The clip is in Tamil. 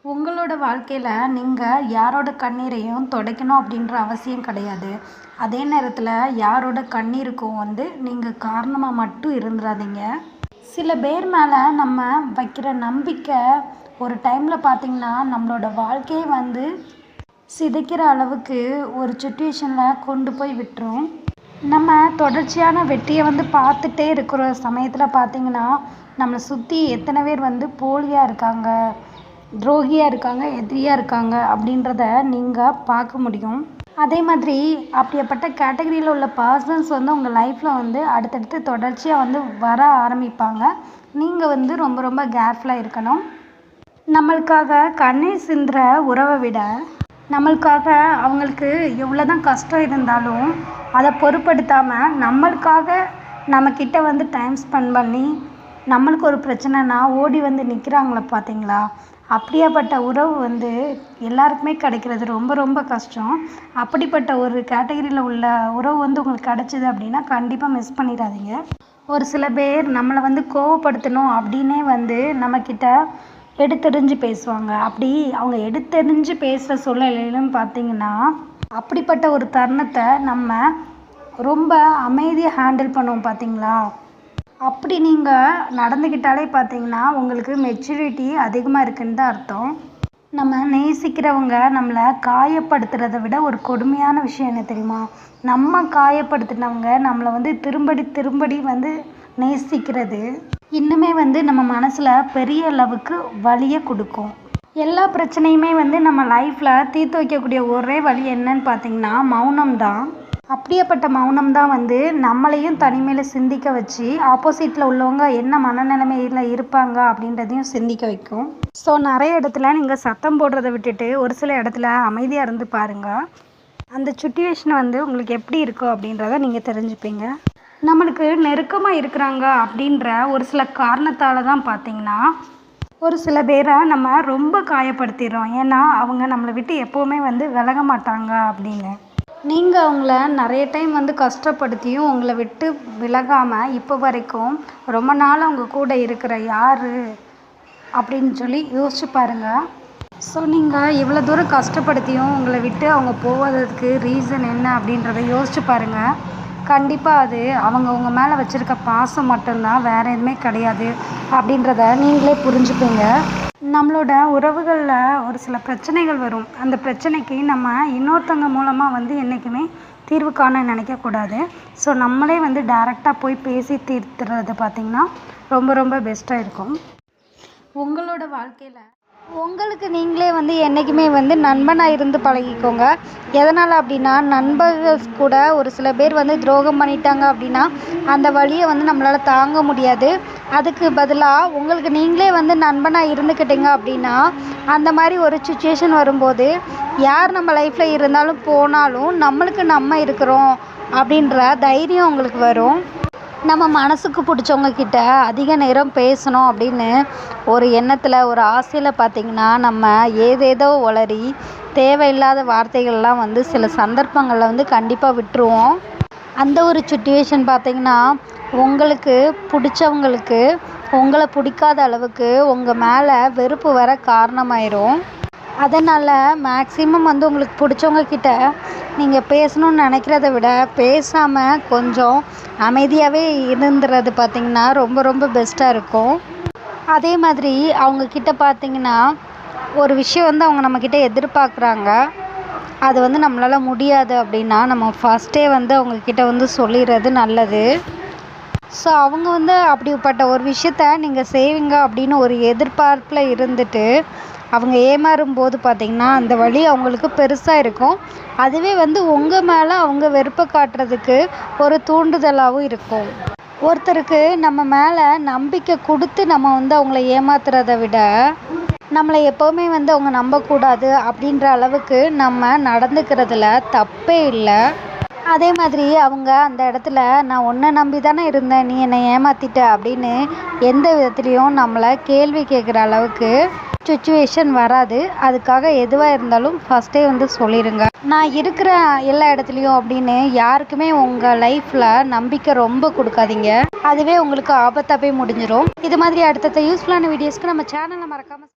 உங்களோட வாழ்க்கையில் நீங்கள் யாரோட கண்ணீரையும் துடைக்கணும் அப்படின்ற அவசியம் கிடையாது. அதே நேரத்தில் யாரோட கண்ணீருக்கும் நீங்கள் காரணமாக மட்டும் இருந்துடாதீங்க. சில பேர் மேலே நம்ம வைக்கிற நம்பிக்கை ஒரு டைமில் பார்த்திங்கன்னா நம்மளோட வாழ்க்கையை சிதைக்கிற அளவுக்கு ஒரு சுச்சுவேஷனில் கொண்டு போய் விட்டுரும். நம்ம தொடர்ச்சியான வெற்றியை பார்த்துட்டே இருக்கிற சமயத்தில் பார்த்திங்கன்னா நம்மளை சுற்றி எத்தனை பேர் போலியாக இருக்காங்க, துரோகியாக இருக்காங்க, எதிரியாக இருக்காங்க அப்படின்றத நீங்கள் பார்க்க முடியும். அதே மாதிரி அப்படிப்பட்ட கேட்டகரியில் உள்ள பர்சன்ஸ் உங்கள் லைஃப்பில் அடுத்தடுத்து தொடர்ச்சியாக வர ஆரம்பிப்பாங்க. நீங்கள் ரொம்ப ரொம்ப கேர்ஃபுல்லாக இருக்கணும். நம்மளுக்காக கண்ணீர் சிந்துற உறவை விட நம்மளுக்காக அவங்களுக்கு எவ்வளோ தான் கஷ்டம் இருந்தாலும் அதை பொருட்படுத்தாமல் நம்மளுக்காக நம்மக்கிட்ட டைம் ஸ்பெண்ட் பண்ணி நம்மளுக்கு ஒரு பிரச்சனைனா ஓடி நிற்கிறாங்களே பார்த்தீங்களா, அப்படியாப்பட்ட உறவு எல்லாருக்குமே கிடைக்கிறது ரொம்ப ரொம்ப கஷ்டம். அப்படிப்பட்ட ஒரு கேட்டகரியில் உள்ள உறவு உங்களுக்கு கிடச்சிது அப்படின்னா கண்டிப்பாக மிஸ் பண்ணிடாதீங்க. ஒரு சில பேர் நம்மளை கோவப்படுத்தணும் அப்படின்னே நம்மக்கிட்ட எடுத்தெறிஞ்சு பேசுவாங்க. அப்படி அவங்க எடுத்தெறிஞ்சு பேசுகிற சூழ்நிலையிலும் பார்த்திங்கன்னா அப்படிப்பட்ட ஒரு தருணத்தை நம்ம ரொம்ப அமைதியாக ஹேண்டில் பண்ணுவோம் பார்த்தீங்களா. அப்படி நீங்கள் நடந்துக்கிட்டாலே பார்த்தீங்கன்னா உங்களுக்கு மெச்சூரிட்டி அதிகமாக இருக்குன்னு தான் அர்த்தம். நம்ம நேசிக்கிறவங்க நம்மளை காயப்படுத்துறதை விட ஒரு கொடுமையான விஷயம் என்ன தெரியுமா, நம்ம காயப்படுத்தினவங்க நம்மளை திரும்படி திரும்படி நேசிக்கிறது இன்னுமே நம்ம மனசில் பெரிய அளவுக்கு வலியை கொடுக்கும். எல்லா பிரச்சனையுமே நம்ம லைஃப்பில் தீர்த்து வைக்கக்கூடிய ஒரே வழி என்னன்னு பார்த்தீங்கன்னா மௌனம் தான். அப்படியேப்பட்ட மௌனம் தான் நம்மளையும் தனிமையில் சிந்திக்க வச்சு ஆப்போசிட்டில் உள்ளவங்க என்ன மனநிலைமையில் இருப்பாங்க அப்படின்றதையும் சிந்திக்க வைக்கும். ஸோ நிறைய இடத்துல நீங்கள் சத்தம் போடுறதை விட்டுட்டு ஒரு சில இடத்துல அமைதியாக இருந்து பாருங்கள். அந்த சுச்சுவேஷன் உங்களுக்கு எப்படி இருக்கோ அப்படின்றத நீங்கள் தெரிஞ்சுப்பீங்க. நம்மளுக்கு நெருக்கமாக இருக்கிறாங்க அப்படின்ற ஒரு சில காரணத்தால் தான் பார்த்திங்கன்னா ஒரு சில பேரை நம்ம ரொம்ப காயப்படுத்திடுறோம். ஏன்னா அவங்க நம்மளை விட்டு எப்போவுமே விலக மாட்டாங்க அப்படின்னு. நீங்கள் அவங்கள நிறைய டைம் கஷ்டப்படுத்தியும் உங்களை விட்டு விலகாமல் இப்போ வரைக்கும் ரொம்ப நாள் அவங்க கூட இருக்கிற யார் அப்படின்னு சொல்லி யோசிச்சு பாருங்கள். ஸோ நீங்கள் இவ்வளோ தூரம் கஷ்டப்படுத்தியும் உங்களை விட்டு அவங்க போவதற்கு ரீசன் என்ன அப்படின்றத யோசிச்சு பாருங்கள். கண்டிப்பாக அது அவங்க உங்கள் மேலே வச்சுருக்க பாசம் மட்டும்தான், வேறு எதுவுமே கிடையாது அப்படின்றத நீங்களே புரிஞ்சுப்பீங்க. நம்மளோட உறவுகளில் ஒரு சில பிரச்சனைகள் வரும். அந்த பிரச்சனைக்கு நம்ம இன்னொருத்தவங்க மூலமாக என்றைக்குமே தீர்வு காண நினைக்கக்கூடாது. ஸோ நம்மளே டைரெக்டாக போய் பேசி தீர்த்துறது பார்த்திங்கன்னா ரொம்ப ரொம்ப பெஸ்ட்டாக இருக்கும். உங்களோட வாழ்க்கையில் உங்களுக்கு நீங்களே என்றைக்குமே நண்பனாக இருந்து பழகிக்கோங்க. எதனால் அப்படின்னா நண்பர்கள் கூட ஒரு சில பேர் துரோகம் பண்ணிட்டாங்க அப்படின்னா அந்த வலியை நம்மளால் தாங்க முடியாது. அதுக்கு பதிலாக உங்களுக்கு நீங்களே நண்பனாக இருந்துக்கிட்டீங்க அப்படின்னா அந்த மாதிரி ஒரு சுச்சுவேஷன் வரும்போது யார் நம்ம லைஃப்பில் இருந்தாலும் போனாலும் நம்மளுக்கு நம்ம இருக்கிறோம் அப்படின்ற தைரியம் உங்களுக்கு வரும். நம்ம மனசுக்கு பிடிச்சவங்க கிட்ட அதிக நேரம் பேசணும் அப்படின்னு ஒரு எண்ணத்தில் ஒரு ஆசையில் பார்த்திங்கன்னா நம்ம ஏதேதோ உளறி தேவையில்லாத வார்த்தைகள்லாம் சில சந்தர்ப்பங்களில் கண்டிப்பாக விட்டுருவோம். அந்த ஒரு சுச்சுவேஷன் பார்த்திங்கன்னா உங்களுக்கு பிடிச்சவங்களுக்கு உங்களை பிடிக்காத அளவுக்கு உங்கள் மேலே வெறுப்பு வர காரணமாயிரும். அதனால் மேக்ஸிமம் உங்களுக்கு பிடிச்சவங்க கிட்ட நீங்கள் பேசணுன்னு நினைக்கிறத விட பேசாமல் கொஞ்சம் அமைதியாகவே இருந்துறது பார்த்திங்கன்னா ரொம்ப ரொம்ப பெஸ்ட்டாக இருக்கும். அதே மாதிரி அவங்கக்கிட்ட பார்த்திங்கன்னா ஒரு விஷயம் அவங்க நம்மக்கிட்ட எதிர்பார்க்குறாங்க, அது நம்மளால் முடியாது அப்படின்னா நம்ம ஃபஸ்ட்டே அவங்கக்கிட்ட சொல்லிடுறது நல்லது. ஸோ அவங்க அப்படிப்பட்ட ஒரு விஷயத்த நீங்கள் செய்வீங்க அப்படின்னு ஒரு எதிர்பார்ப்பில் இருந்துட்டு அவங்க ஏமாறும்போது பார்த்திங்கன்னா அந்த வலி அவங்களுக்கு பெருசாக இருக்கும். அதுவே உங்கள் மேலே அவங்க வெறுப்பை காட்டுறதுக்கு ஒரு தூண்டுதலாகவும் இருக்கும். ஒருத்தருக்கு நம்ம மேலே நம்பிக்கை கொடுத்து நம்ம அவங்கள ஏமாத்துறதை விட நம்மளை எப்போவுமே அவங்க நம்பக்கூடாது அப்படின்ற அளவுக்கு நம்ம நடந்துக்கிறதுல தப்பே இல்லை. அதே மாதிரி அவங்க அந்த இடத்துல நான் உன்னை நம்பி தானே இருந்தேன், நீ என்னை ஏமாற்றிட்ட அப்படின்னு எந்த விதத்துலேயும் நம்மளை கேள்வி கேட்குற அளவுக்கு சுச்சுவேஷன் வராது. அதுக்காக எதுவாக இருந்தாலும் ஃபஸ்ட்டே சொல்லிடுங்க. நான் இருக்கிற எல்லா இடத்துலையும் அப்படின்னு யாருக்குமே உங்கள் லைஃப்பில் நம்பிக்கை ரொம்ப கொடுக்காதீங்க. அதுவே உங்களுக்கு ஆபத்தாக போய் முடிஞ்சிடும். இது மாதிரி அடுத்தடுத்த யூஸ்ஃபுல்லான வீடியோஸ்க்கு நம்ம சேனலை மறக்காமல்